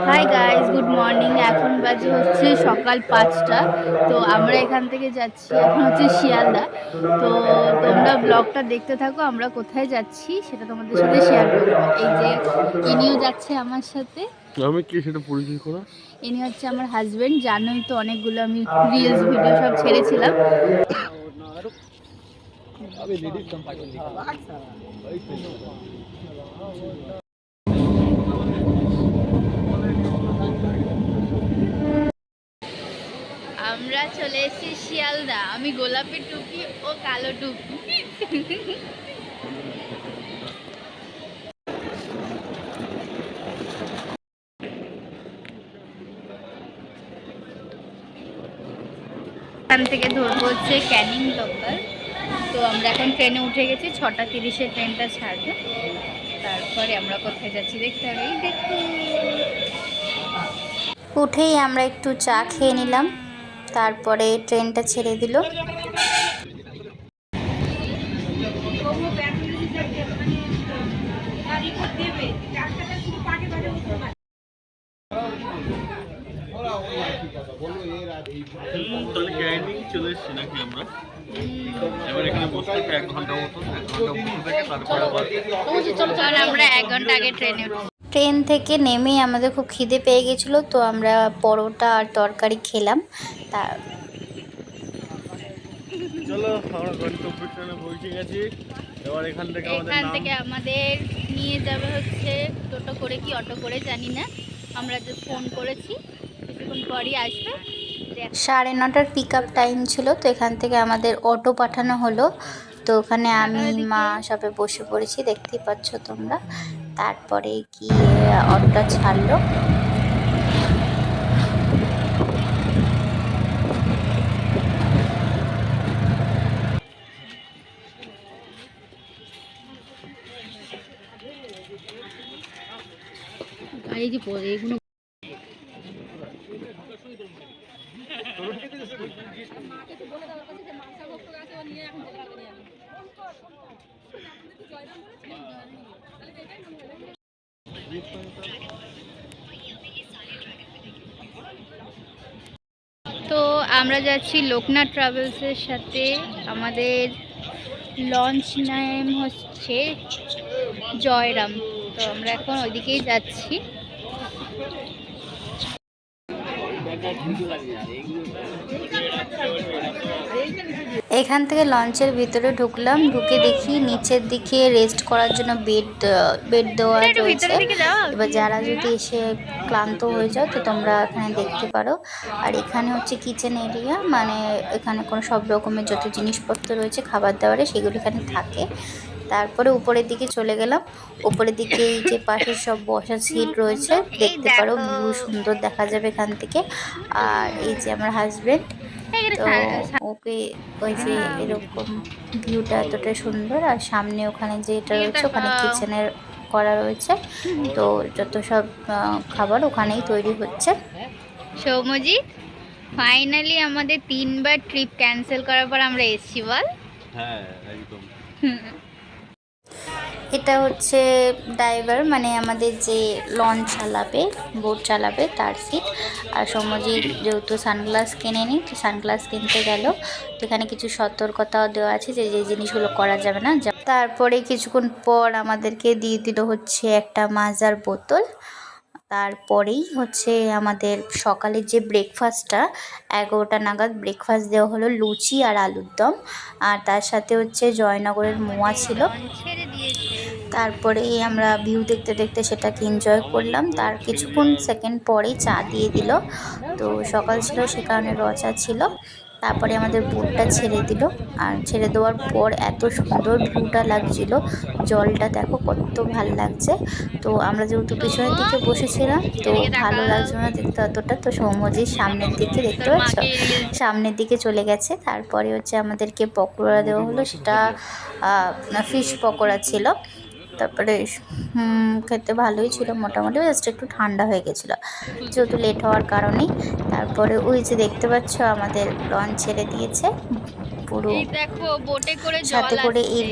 Hi guys, good morning. এখন বাজে হচ্ছে সকাল 5টা। তো আমরা এখান থেকে যাচ্ছি, এখন হচ্ছে শিয়ালদা। তো তোমরা ব্লগটা দেখতে থাকো, আমরা কোথায় যাচ্ছি সেটা তোমাদের সাথে শেয়ার করবো। এই যে ইনিও যাচ্ছে আমার সাথে। আমি কি সেটা পরিচয় করা? ইনি হচ্ছে আমার হাজবেন্ড। জানোই তো, অনেকগুলো আমি রিলস ভিডিও সব ছেড়েছিলাম। আমরা চলে এসেছি শিয়ালদা। আমি গোলাপি টুপি ও কালো টুপি। এখান থেকে ধরবো হচ্ছে ক্যানিং লোকাল। তো আমরা এখন ট্রেনে উঠে গেছি, 6:30-এ ট্রেনটা ছাড়বে। তারপরে আমরা কোথায় যাচ্ছি দেখতে হবে। দেখুন, উঠেই আমরা একটু চা খেয়ে নিলাম, তারপরে ট্রেনটা ছেড়ে দিল। তাহলে ক্যানিং চলে এসেছি নাকি আমরা? এবার এখানে বসে থেকে 1 ঘন্টা মতো, 1 ঘন্টা বসে থেকে তারপরে কারণ আমরা 1 ঘন্টা আগে ট্রেনে উঠছি। ট্রেন থেকে নেমেই আমাদের খুব খিদে পেয়ে গেছিলো, তো আমরা পরোটা আর তরকারি খেলাম। তার চলো আমরা গন্তব্য ট্রেনে পৌঁছে গেছি। এবার এখান থেকে আমাদের নিয়ে যাবে হচ্ছে টোটো করে কি অটো করে জানি না। আমরা যে ফোন করেছি, কিছুক্ষণ পরই আসবে। 9:30টার পিক আপ টাইম ছিল, তো এখান থেকে আমাদের অটো পাঠানো হলো। তো ওখানে আমি মা সবে বসে পড়েছি, দেখতেই পাচ্ছ তোমরা। তারপরে গিয়ে অটোটা ছাড়লো। এই যে এইগুলো তো আমরা যাচ্ছি লোকনাথ ট্রাভেলসের সাথে। আমাদের লঞ্চ নেম হচ্ছে জয়রাম। তো আমরা এখন ওইদিকেই যাচ্ছি। এখান থেকে লঞ্চের ভিতরে ঢুকলাম, ঢুকে দেখি নিচের দিকে রেস্ট করার জন্য বেড দেওয়া রয়েছে। এবার যারা যদি এসে ক্লান্ত হয়ে যাও, তো তোমরা এখানে দেখতে পারো। আর এখানে হচ্ছে কিচেন এরিয়া, মানে এখানে কোনো সব রকমের যত জিনিসপত্র রয়েছে খাবার দাবারে, সেগুলো এখানে থাকে। তারপরে উপরের দিকে চলে গেলাম। উপরের দিকে এই যে পাশের সব বসার সিট রয়েছে, দেখতে পারো ভিউ সুন্দর দেখা যাবে এখান থেকে। আর এই যে আমার হাজবেন্ড, তো ওকে ওই যে এরকম ভিউটা এতটা সুন্দর। আর সামনে ওখানে যে এটা রয়েছে, ওখানে কিচেনের করা রয়েছে। তো যত সব খাবার ওখানেই তৈরি হচ্ছে। সৌম্যজিৎ, ফাইনালি আমাদের 3বার ট্রিপ ক্যান্সেল করার পর আমরা এসছি, বল। হ্যাঁ একদম। এটা হচ্ছে ড্রাইভার, মানে আমাদের যে লঞ্চ চালাবে, বোট চালাবে, তার সিট। আর সৌম্যজিৎ যেহেতু সানগ্লাস কেনেনি, তো সানগ্লাস কিনতে গেল। তো এখানে কিছু সতর্কতাও দেওয়া আছে যে যে জিনিসগুলো করা যাবে না। তারপরে কিছুক্ষণ পর আমাদেরকে দিয়ে দিল হচ্ছে একটা মাজার বোতল। তারপরেই হচ্ছে আমাদের সকালের যে ব্রেকফাস্টটা, 11টা নাগাদ ব্রেকফাস্ট দেওয়া হলো, লুচি আর আলুর দম। আর তার সাথে হচ্ছে জয়নগরের মোয়া ছিল। তারপরেই আমরা ভিউ দেখতে দেখতে সেটাকে এনজয় করলাম। তার কিছুক্ষণ সেকেন্ড পরেই চা দিয়ে দিল। তো সকাল ছিল, সে কারণে চা ছিল। তারপরে আমাদের বোটটা ছেড়ে দিল। আর ছেড়ে দেওয়ার পর এত সুন্দর ভিউটা লাগছিল, জলটা দেখো কত ভালো লাগছে। তো আমরা যেহেতু পিছনের দিকে বসেছিলাম, তো ভালো লাগছে না দেখতে অতটা। তো সৌম্যজিৎ সামনের দিকে, দেখতে পাচ্ছ, সামনের দিকে চলে গেছে। তারপরে হচ্ছে আমাদেরকে পকোড়া দেওয়া হলো, সেটা ফিশ পকোড়া ছিল। তারপরে খেতে ভালোই ছিল মোটামুটি, জাস্ট একটু ঠান্ডা হয়ে গেছিলো যেহেতু লেট হওয়ার কারণেই। তারপরে ওই যে দেখতে পাচ্ছ আমাদের লঞ্চ ছেড়ে দিয়েছে, পুরো এই দেখো বোটে করে সাথে জল করে আসছে।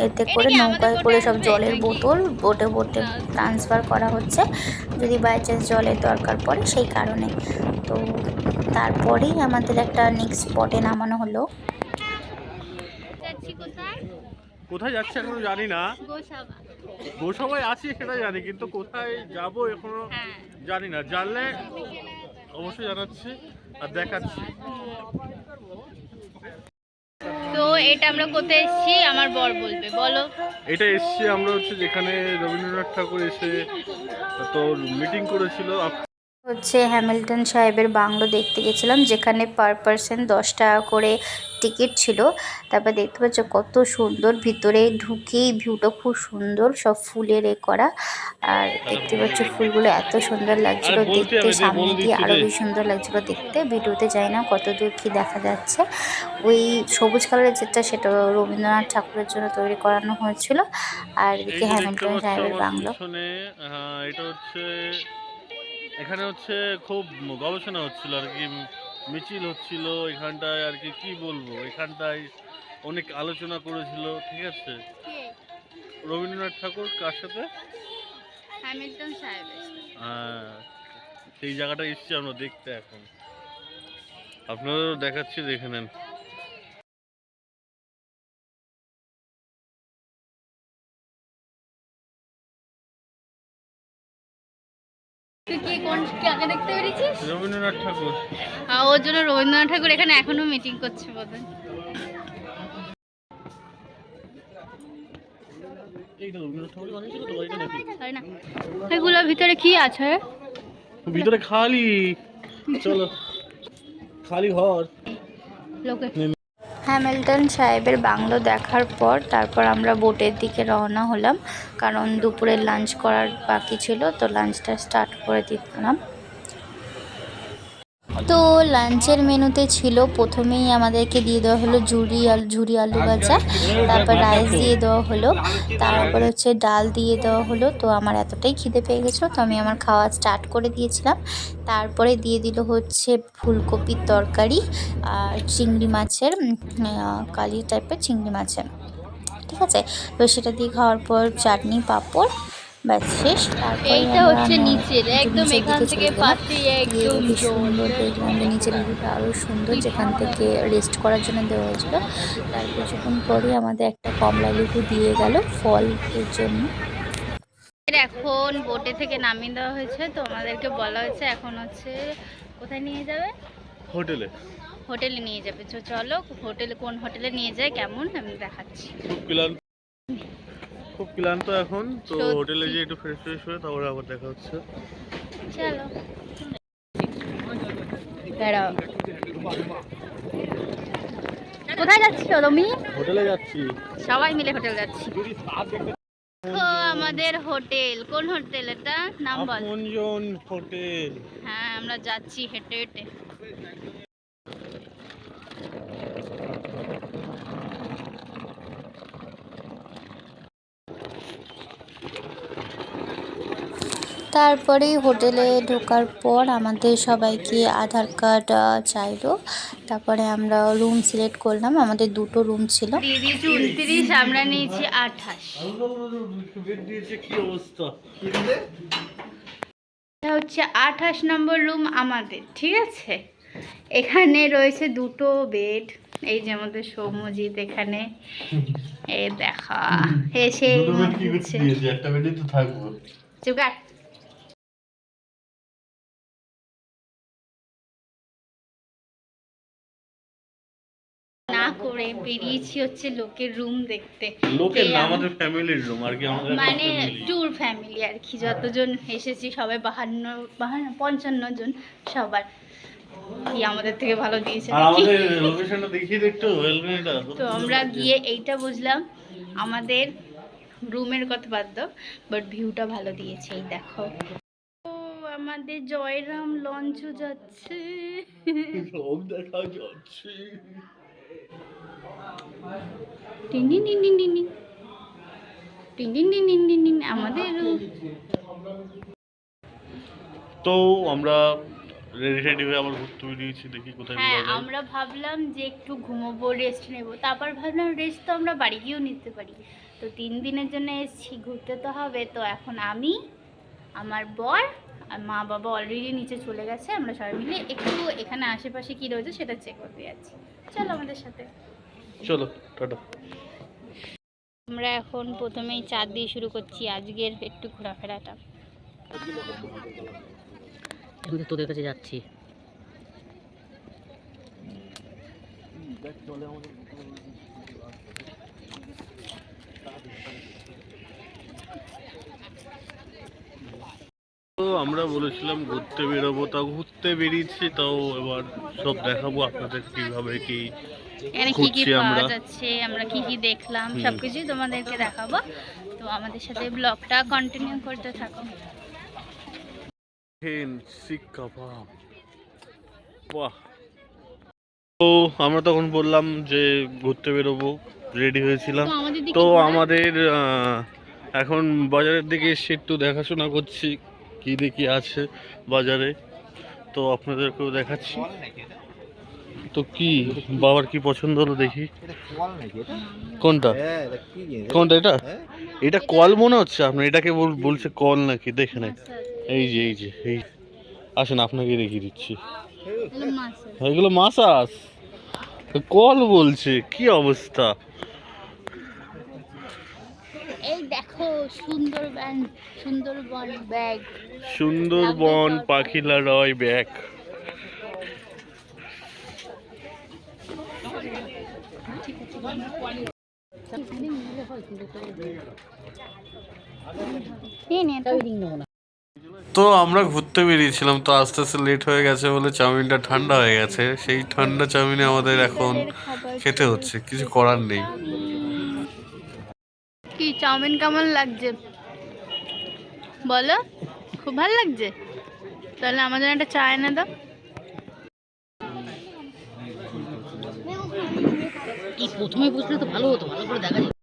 এতে এটা করে কি আমাদের নৌকায় বোটে করে সব আসবে জলের নাকি? বোতল বোটে বোটে ট্রান্সফার করা হচ্ছে যদি বাই চান্স জলের দরকার পড়ে সেই কারণে। তো তারপরেই আমাদের একটা নেক্সট স্পটে নামানো হলো। যাচ্ছি কোথায়? কোথায় যাচ্ছে এখনো জানি না। গোসাবা। গোসবাই আছি সেটা জানি, কিন্তু কোথায় যাব এখনো হ্যাঁ। জানি না। জানলে অবশ্যই জানাচ্ছি আর দেখাচ্ছি। তো এটা আমরা কোথায় এসেছি আমার বর বলবে, বলো। এটা এসছি আমরা হচ্ছে যেখানে রবীন্দ্রনাথ ঠাকুর এসে তোর মিটিং করেছিল। হচ্ছে হ্যামিল্টন সাহেবের বাংলো দেখতে গেছিলাম, যেখানে পার পারসন 10 টাকা করে টিকিট ছিল। তারপর দেখতে পাচ্ছ কত সুন্দর, ভিতরে ঢুকেই ভিউটা খুব সুন্দর, সব ফুলের করা। আর দেখতে পাচ্ছ ফুলগুলো এত সুন্দর লাগছিল দেখতে, সামনে দিয়ে আরো বেশি সুন্দর লাগছিল দেখতে। ভিডিওতে যাই না কত দূর কি দেখা যাচ্ছে। ওই সবুজ কালারের যেটা সেটা রবীন্দ্রনাথ ঠাকুরের জন্য তৈরি করানো হয়েছিল। আর এদিকে হ্যামিল্টন সাহেবের বাংলো। এটা হচ্ছে এখানে হচ্ছে খুব গবেষণা হচ্ছিল আর কি, মিছিল হচ্ছিল এখানটায় আর কি। কি বলবো, এখানটায় অনেক আলোচনা করেছিল, ঠিক আছে। রবীন্দ্রনাথ ঠাকুর কার সাথে? হ্যামিল্টন সাহেব। হ্যাঁ, সেই জায়গাটা এসছি আমরা দেখতে এখন। আপনাদেরও দেখাচ্ছি, দেখে নেন। তুই কি কোন কাকে দেখতে পেরেছিস? রবীন্দ্রনাথ ঠাকুর। ওর জন্য রবীন্দ্রনাথ ঠাকুর এখানে এখনো মিটিং করছে বোধহয়। এইটা রবীন্দ্রনাথ ঠাকুর বানিয়েছিল তো, এটা নাকি? তাই না? এগুলোর ভিতরে কি আছে? ভিতরে খালি, চলো খালি ঘর। লোকে হ্যামিল্টন সাহেবের বাংলো দেখার পর তারপর আমরা বোটের দিকে রওনা হলাম, কারণ দুপুরের লাঞ্চ করার বাকি ছিল, তো লাঞ্চটা স্টার্ট করে দিলাম। তো লাঞ্চের মেনুতে ছিল প্রথমেই আমাদেরকে দিয়ে দেওয়া হলো ঝুরি আলু ভাজা, তারপর রাইস দিয়ে দেওয়া হলো, তারপর হচ্ছে ডাল দিয়ে দেওয়া হলো। তো আমার এতটাই খিদে পেয়ে গেছিলো, তো আমি আমার খাওয়া স্টার্ট করে দিয়েছিলাম। তারপরে দিয়ে দিল হচ্ছে ফুলকপির তরকারি আর চিংড়ি মাছের কালি টাইপের চিংড়ি মাছের, ঠিক আছে। তো সেটা দিয়ে খাওয়ার পর চাটনি পাঁপড়, ব্যাস শেষ। তারপরে এইটা হচ্ছে নিচের একদম এখান থেকে পাশে একদম সুন্দর দেখলাম যে নিচের ভিউটা আরও সুন্দর, যেখান থেকে রেস্ট করার জন্য দেওয়া হয়েছিল। তার কিছুক্ষণ পরে আমাদের একটা কমলা লেবু দিয়ে গেল ফলের জন্য। এখন বোটে থেকে নামিয়ে দেওয়া হয়েছে, তো আমাদেরকে বলা হয়েছে এখন হচ্ছে কোথায় নিয়ে যাবে? হোটেলে। হোটেলে নিয়ে যাবে। তো চলো হোটেলে, কোন হোটেলে নিয়ে যায় কেমন আমি দেখাচ্ছি। খুব ক্লান্ত এখন তো, সত্যি। হোটেলে যে একটু ফ্রেশ হয়ে তারপরে আবার দেখা হচ্ছে। চলো দাঁড়াও, কোথায় যাচ্ছ তুমি? হোটেলে যাচ্ছি, সবাই মিলে হোটেল যাচ্ছি। আমাদের হোটেল, কোন হোটেল এটা নাম বল? আপনজন হোটেল। হ্যাঁ আমরা যাচ্ছি হেঁটে হেঁটে। তারপরে হোটেলে ঢোকার পর আমাদের সবাইকে আধার কার্ড চাইলো। তারপরে আমরা রুম সিলেক্ট করলাম, আমাদের দুটো রুম ছিল। দিয়ে দিয়েছি 29, আমরা নিয়েছি 28। কি অবস্থা? এটা হচ্ছে 28 নম্বর রুম আমাদের, ঠিক আছে। এখানে রয়েছে দুটো বেড, এই যে আমাদের সৌম্যজিৎ এখানে, এই দেখা এসে একটা বেডে তো থাকবো। চুকার না করে বেরিয়েছি হচ্ছে লোকের রুম দেখতে। লোকের না, আমাদের ফ্যামিলির রুম আর কি, আমাদের মানে ট্যুর ফ্যামিলি আর কি, যতজন এসেছি সবাই 55 জন, সবার কি আমাদের থেকে ভালো দিয়েছে আর নাকি? আমাদের লোকেশনটা দেখিয়ে দে একটু, ওয়েলকামটা। তো আমরা গিয়ে এইটা বুঝলাম, আমাদের রুমের কথা বাদ দাও, বাট ভিউটা ভালো দিয়েছে। এই দেখো, ও আমাদের জয়রাম লঞ্চও যাচ্ছে। সব দেখা যাচ্ছে। Tin tin tin tin tin tin. Tin tin tin tin tin tin. আমাদের তো আমরা রেডি টেডি হয়ে আবার ঘুরতে বেরিয়েছি, দেখি কোথায় হ্যাঁ, ঘোরা যায়। আমরা ভাবলাম যে একটু ঘুমোবো, রেস্ট নেবো, তারপর ভাবলাম রেস্ট তো আমরা বাড়ি গিয়েও নিতে পারি। তো 3 দিনের জন্য এসেছি, ঘুরতে তো হবে। তো এখন আমি, আমার বর আর মা বাবা অলরেডি নিচে চলে গেছে, আমরা সবাই মিলে একটু এখানে আশেপাশে কি রয়েছে সেটা চেক করতে যাচ্ছি। চলো আমাদের সাথে। চলো টাটা। আমরা এখন প্রথমেই চাঁদ দিয়ে শুরু করছি আজকের একটু ঘোরাফেরাটা। তোদের কাছে যাচ্ছি। তো আমরা বলেছিলাম ঘুরতে বেরোবো, তাও ঘুরতে বেরিয়েছি, তাও এবার সব দেখাবো আপনাদের কিভাবে কি এখানে কি কি ঘুরছি পাওয়া আমরা। যাচ্ছে, আমরা কি কি দেখলাম, সবকিছুই তোমাদেরকে দেখাবো। তো আমাদের সাথে ব্লগটা কন্টিনিউ করতে থাকো। শিক কাবাব, বাহ। তো আমরা তখন বললাম যে ঘুরতে বেরোবো, রেডি হয়েছিলাম। তো আমাদের দিকে তো ঘোরা। আমাদের এখন বাজারের দিকে এসে একটু দেখাশোনা করছি কি দেখি আছে বাজারে, তো আপনাদেরকেও দেখাচ্ছি। তো কি বাবার কি পছন্দ হলো দেখি। কোনটা কোনটা? এটা এটা কল মনে হচ্ছে আপনার, এটাকে বলছে কল নাকি? দেখে নেন, এই যে এই যে এই, আসেন আপনাকে দেখিয়ে দিচ্ছি। এগুলো মাছ। এগুলো মাছাস, কল বলছে, কি অবস্থা। এই দেখো সুন্দরবন, সুন্দরবন ব্যাগ। সুন্দরবন পাখিলারয় ব্যাগ। তো আমরা ঘুরতে বেরিয়েছিলাম, তো আস্তে আস্তে লেট হয়ে গেছে বলে চাউমিনটা ঠান্ডা হয়ে গেছে। সেই ঠান্ডা চাউমিনে আমাদের এখন খেতে হচ্ছে, কিছু করার নেই। কি চাউমিন কেমন লাগছে বলো? খুব ভালো লাগছে? তাহলে আমাদের একটা চা এনে দাও। এই প্রথমে বুঝলে তো ভালো হতো, ভালো করে দেখা যেত।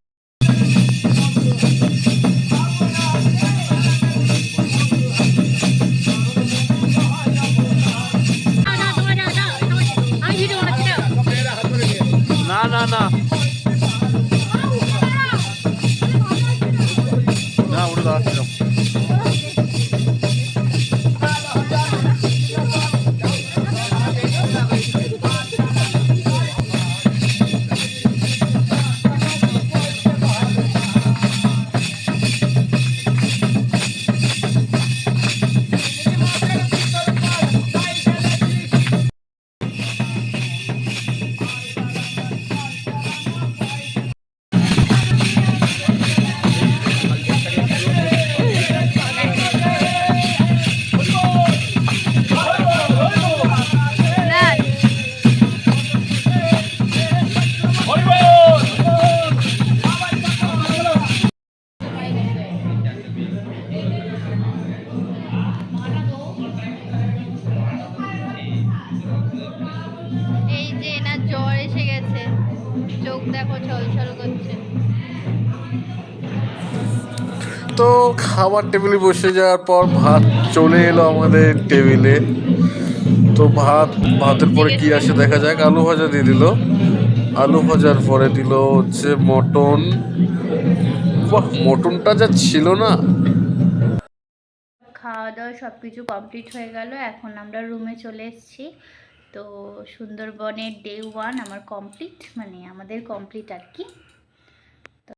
না না না না, ওটা দাঁড়াচ্ছিলাম। এই যে এনার জ্বর এসে গেছে, চোখ দেখো ছলছল করছে। তো খাবার টেবিলে বসে যাওয়ার পর ভাত চলে এলো আমাদের টেবিলে। তো ভাতের পরে কি আসে দেখা যাক। আলু ভাজা দিয়ে দিল, আলু ভাজার পরে দিল হচ্ছে মটন। বাহ, মটনটা যা ছিল না। খাওয়া দাওয়া সব কিছু কমপ্লিট হয়ে গেল, এখন আমরা রুমে চলে এসেছি। তো সুন্দরবনের ডে 1 আমার কমপ্লিট, মানে আমাদের কমপ্লিট আর কি।